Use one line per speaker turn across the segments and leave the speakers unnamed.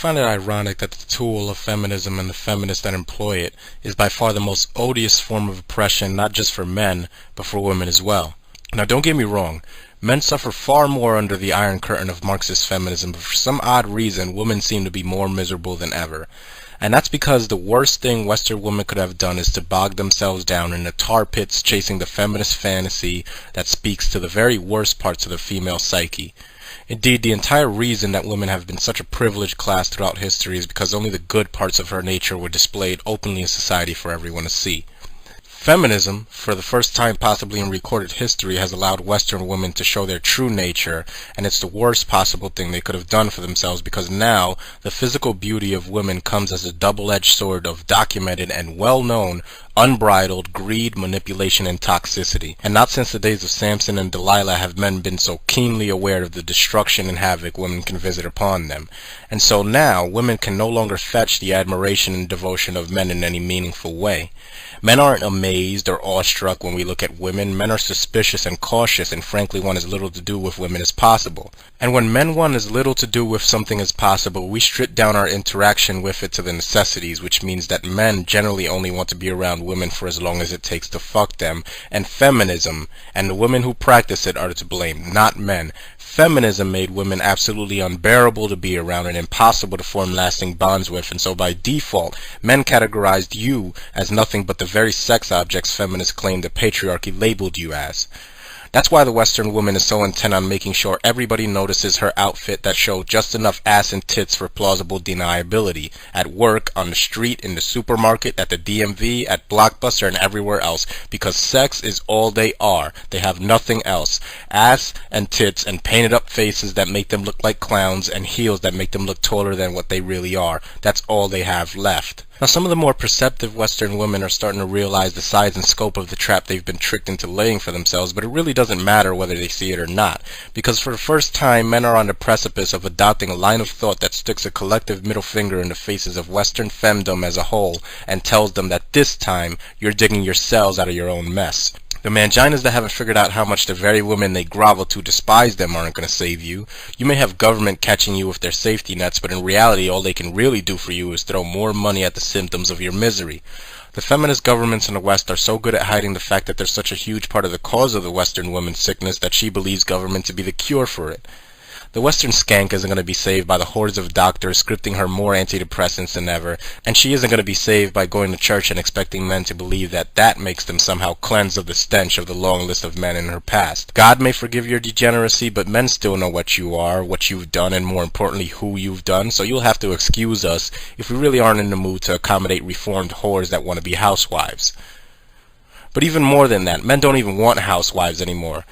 find it ironic that the tool of feminism and the feminists that employ it is by far the most odious form of oppression, not just for men, but for women as well. Now, don't get me wrong. Men suffer far more under the iron curtain of Marxist feminism, but for some odd reason, women seem to be more miserable than ever. And that's because the worst thing Western women could have done is to bog themselves down in the tar pits chasing the feminist fantasy that speaks to the very worst parts of the female psyche. Indeed, the entire reason that women have been such a privileged class throughout history is because only the good parts of her nature were displayed openly in society for everyone to see. Feminism, for the first time possibly in recorded history, has allowed Western women to show their true nature, and it's the worst possible thing they could have done for themselves because now the physical beauty of women comes as a double-edged sword of documented and well-known unbridled greed, manipulation, and toxicity. And not since the days of Samson and Delilah have men been so keenly aware of the destruction and havoc women can visit upon them. And so now, women can no longer fetch the admiration and devotion of men in any meaningful way. Men aren't amazed or awestruck when we look at women. Men are suspicious and cautious and frankly want as little to do with women as possible. And when men want as little to do with something as possible, we strip down our interaction with it to the necessities, which means that men generally only want to be around women for as long as it takes to fuck them. And feminism and the women who practice it are to blame, not men. Feminism made women absolutely unbearable to be around and impossible to form lasting bonds with, and so by default, men categorized you as nothing but the very sex objects feminists claim the patriarchy labeled you as. That's why the Western woman is so intent on making sure everybody notices her outfit that shows just enough ass and tits for plausible deniability. At work, on the street, in the supermarket, at the DMV, at Blockbuster, and everywhere else. Because sex is all they are. They have nothing else. Ass and tits and painted up faces that make them look like clowns and heels that make them look taller than what they really are. That's all they have left. Now, some of the more perceptive Western women are starting to realize the size and scope of the trap they've been tricked into laying for themselves, but it really doesn't matter whether they see it or not, because for the first time, men are on the precipice of adopting a line of thought that sticks a collective middle finger in the faces of Western femdom as a whole and tells them that this time, you're digging yourselves out of your own mess. The manginas that haven't figured out how much the very women they grovel to despise them aren't going to save you. You may have government catching you with their safety nets, but in reality all they can really do for you is throw more money at the symptoms of your misery. The feminist governments in the West are so good at hiding the fact that they're such a huge part of the cause of the Western woman's sickness that she believes government to be the cure for it. The Western skank isn't going to be saved by the hordes of doctors scripting her more antidepressants than ever, and she isn't going to be saved by going to church and expecting men to believe that that makes them somehow cleansed of the stench of the long list of men in her past. God may forgive your degeneracy, but men still know what you are, what you've done, and more importantly, who you've done, so you'll have to excuse us if we really aren't in the mood to accommodate reformed whores that want to be housewives. But even more than that, men don't even want housewives anymore.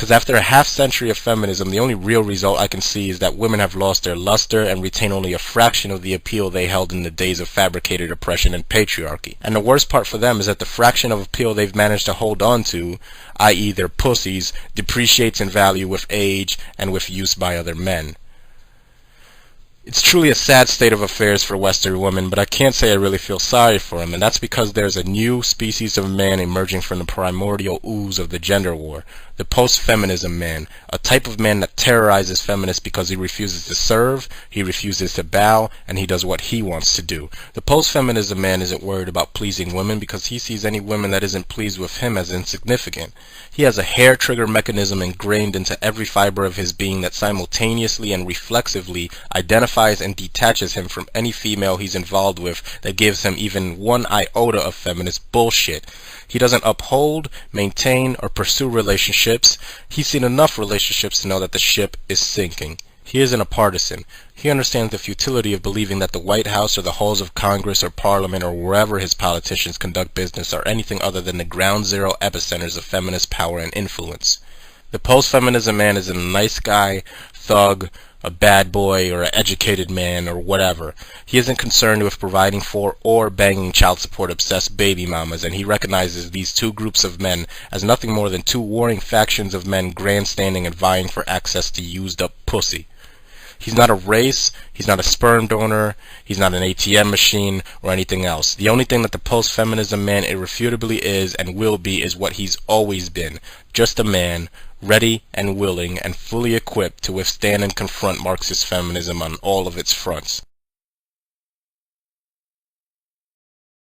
Because after a half-century of feminism, the only real result I can see is that women have lost their luster and retain only a fraction of the appeal they held in the days of fabricated oppression and patriarchy. And the worst part for them is that the fraction of appeal they've managed to hold on to, i.e. their pussies, depreciates in value with age and with use by other men. It's truly a sad state of affairs for Western women, but I can't say I really feel sorry for them, and that's because there's a new species of man emerging from the primordial ooze of the gender war, the post-feminism man, a type of man that terrorizes feminists because he refuses to serve, he refuses to bow, and he does what he wants to do. The post-feminism man isn't worried about pleasing women because he sees any women that isn't pleased with him as insignificant. He has a hair-trigger mechanism ingrained into every fiber of his being that simultaneously and reflexively identifies and detaches him from any female he's involved with that gives him even one iota of feminist bullshit. He doesn't uphold, maintain, or pursue relationships. He's seen enough relationships to know that the ship is sinking. He isn't a partisan. He understands the futility of believing that the White House or the halls of Congress or Parliament or wherever his politicians conduct business are anything other than the ground zero epicenters of feminist power and influence. The post-feminism man is a nice guy, thug, a bad boy, or an educated man, or whatever. He isn't concerned with providing for or banging child support obsessed baby mamas, and he recognizes these two groups of men as nothing more than two warring factions of men grandstanding and vying for access to used up pussy. He's not a race, he's not a sperm donor, he's not an ATM machine, or anything else. The only thing that the post-feminism man irrefutably is and will be is what he's always been, just a man, ready and willing and fully equipped to withstand and confront Marxist feminism on all of its fronts.